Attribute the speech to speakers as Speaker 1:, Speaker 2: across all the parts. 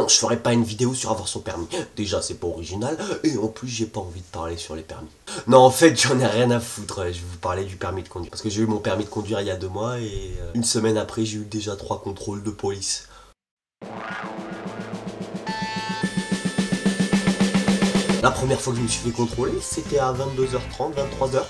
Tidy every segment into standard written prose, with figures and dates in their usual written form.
Speaker 1: non, je ferai pas une vidéo sur avoir son permis. Déjà, c'est pas original, et en plus, j'ai pas envie de parler sur les permis. Non, en fait, j'en ai rien à foutre. Je vais vous parler du permis de conduire. Parce que j'ai eu mon permis de conduire il y a 2 mois, et une semaine après, j'ai eu déjà 3 contrôles de police. La première fois que je me suis fait contrôler, c'était à 22h30, 23h.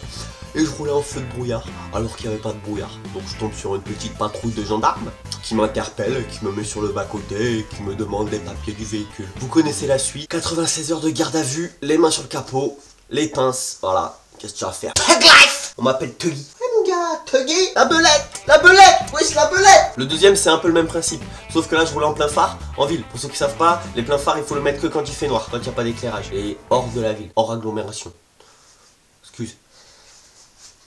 Speaker 1: Et je roulais en feu de brouillard, alors qu'il n'y avait pas de brouillard. Donc je tombe sur une petite patrouille de gendarmes qui m'interpelle, qui me met sur le bas-côté et qui me demande les papiers du véhicule. Vous connaissez la suite, 96 heures de garde à vue, les mains sur le capot, les pinces, voilà. Qu'est-ce que tu vas faire? Thug Life. On m'appelle Tuggy. Hey mon gars, Tuggy, la belette, wesh la belette. Le deuxième c'est un peu le même principe, sauf que là je roulais en plein phare, en ville. Pour ceux qui savent pas, les pleins phares il faut le mettre que quand il fait noir, quand il n'y a pas d'éclairage. Et hors de la ville, hors agglomération. Excuse.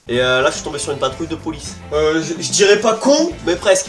Speaker 1: Et là je suis tombé sur une patrouille de police. Je dirais pas con, mais presque.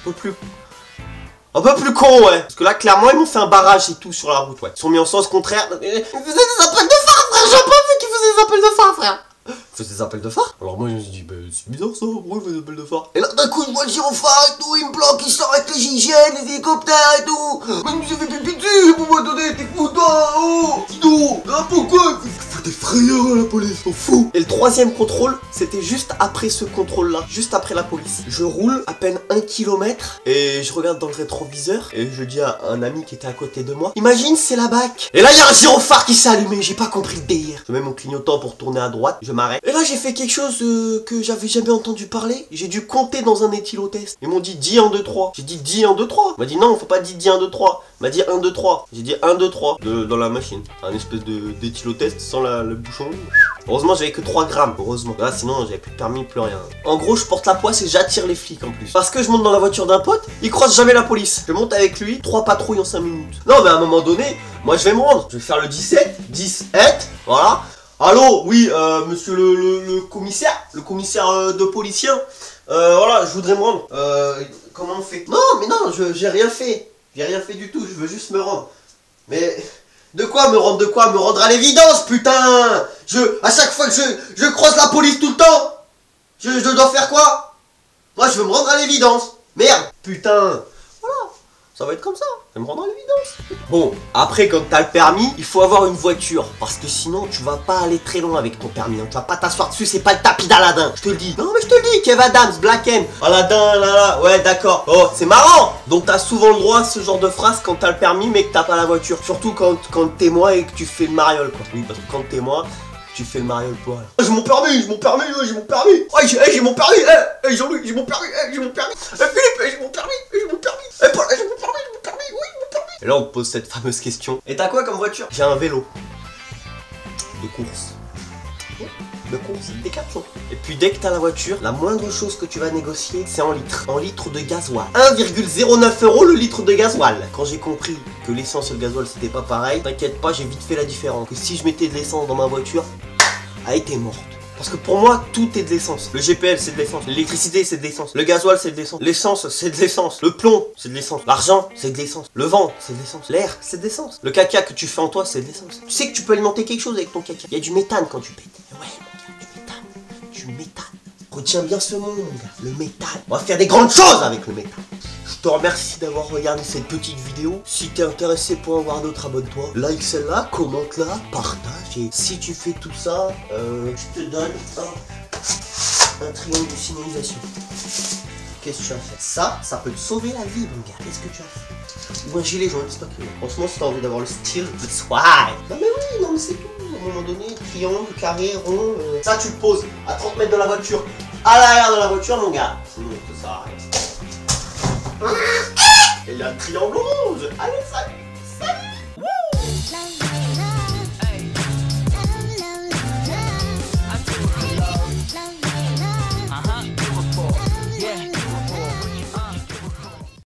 Speaker 1: Un peu plus con, ouais. Parce que là clairement ils m'ont fait un barrage et tout sur la route, ouais. Ils sont mis en sens contraire. Ils faisaient des appels de phare, frère. J'ai pas vu qu'ils faisaient des appels de phare, frère. Ils faisaient des appels de phare. Alors moi je me suis dit, bah c'est bizarre ça, pourquoi ils font des appels de phare? Et là d'un coup je vois le gyrophare et tout, il me bloque, il sort avec les GIGN, les hélicoptères et tout. Mais je me suis fait pipi dessus, pour moi donner, t'es fou toi, oh, Tito, pourquoi? Des frayeurs à la police, on fou. Et le troisième contrôle, c'était juste après ce contrôle là, juste après la police. Je roule à peine 1 km et je regarde dans le rétroviseur et je dis à un ami qui était à côté de moi, imagine c'est la BAC. Et là il y a un gyrophare qui s'est allumé, j'ai pas compris le délire. Je mets mon clignotant pour tourner à droite, je m'arrête. Et là j'ai fait quelque chose que j'avais jamais entendu parler. J'ai dû compter dans un éthylotest. Ils m'ont dit dis 1, 2, 3. J'ai dit dis 1, 2, 3. Il m'a dit non, faut pas dire dis 1, 2, 3. Il m'a dit 1, 2, 3. J'ai dit 1, 2, 3 dans la machine. Un espèce d'éthylotest sans le bouchon. Heureusement j'avais que 3 grammes, heureusement. Là sinon j'avais plus de permis, plus rien. En gros je porte la poisse et j'attire les flics en plus. Parce que je monte dans la voiture d'un pote, il croise jamais la police. Je monte avec lui, 3 patrouilles en 5 minutes. Non mais à un moment donné, moi je vais me rendre. Je vais faire le 17, voilà. Allô, oui, monsieur le commissaire, de policier. Voilà, je voudrais me rendre. Comment on fait? Non mais non, j'ai rien fait. J'ai rien fait du tout, je veux juste me rendre. Mais... De quoi me rendre? De quoi me rendre à l'évidence, putain? À chaque fois que je croise la police tout le temps, je dois faire quoi? Moi, je veux me rendre à l'évidence. Merde, putain. Voilà, ça va être comme ça. Je vais me rendre à l'évidence. Bon, après, quand t'as le permis, il faut avoir une voiture. Parce que sinon, tu vas pas aller très loin avec ton permis. Hein. Tu vas pas t'asseoir dessus, c'est pas le tapis d'Aladin. Je te le dis. Non, mais je te le dis, Kev Adams, Black M. Aladin, là, ouais, d'accord. Oh, c'est marrant. Donc, t'as souvent le droit à ce genre de phrase quand t'as le permis, mais que t'as pas la voiture. Surtout quand t'es moi et que tu fais le mariole, quoi. Oui, parce que quand t'es moi, tu fais le mariole, toi. J'ai mon permis, Ouais, j'ai mon permis. Ouais, j'ai mon permis. Jean-Louis, j'ai mon permis. J'ai mon permis. Philippe, j'ai mon permis. Paul, j'ai mon permis. Et là on te pose cette fameuse question. Et t'as quoi comme voiture? J'ai un vélo. De course. Décathlon. Et puis dès que t'as la voiture, la moindre chose que tu vas négocier, c'est en litres. En litres de gasoil. 1,09 € le litre de gasoil. Quand j'ai compris que l'essence et le gasoil c'était pas pareil, t'inquiète pas, j'ai vite fait la différence. Que si je mettais de l'essence dans ma voiture, elle était morte. Parce que pour moi, tout est de l'essence. Le GPL, c'est de l'essence. L'électricité, c'est de l'essence. Le gasoil, c'est de l'essence. L'essence, c'est de l'essence. Le plomb, c'est de l'essence. L'argent, c'est de l'essence. Le vent, c'est de l'essence. L'air, c'est de l'essence. Le caca que tu fais en toi, c'est de l'essence. Tu sais que tu peux alimenter quelque chose avec ton caca. Il y a du méthane quand tu pètes. Ouais, mon gars, du méthane. Retiens bien ce mot, mon gars. Le méthane. On va faire des grandes choses avec le méthane. Je te remercie d'avoir regardé cette petite vidéo. Si t'es intéressé pour en voir d'autres, abonne-toi. Like celle-là, commente-la, partage. Et si tu fais tout ça, je te donne un triangle de signalisation. Qu'est-ce que tu as fait? Ça peut te sauver la vie, mon gars. Qu'est-ce que tu as fait? Ou un gilet jaune, c'est pas que. Franchement, si t'as envie d'avoir le style, le swag. Non mais oui, non mais c'est tout. À un moment donné, triangle, carré, rond. Ça, tu le poses à 30 mètres de la voiture. À l'arrière de la voiture, mon gars. Sinon, ça sert à rien. Et il y a le triangle rouge. Allez, salut.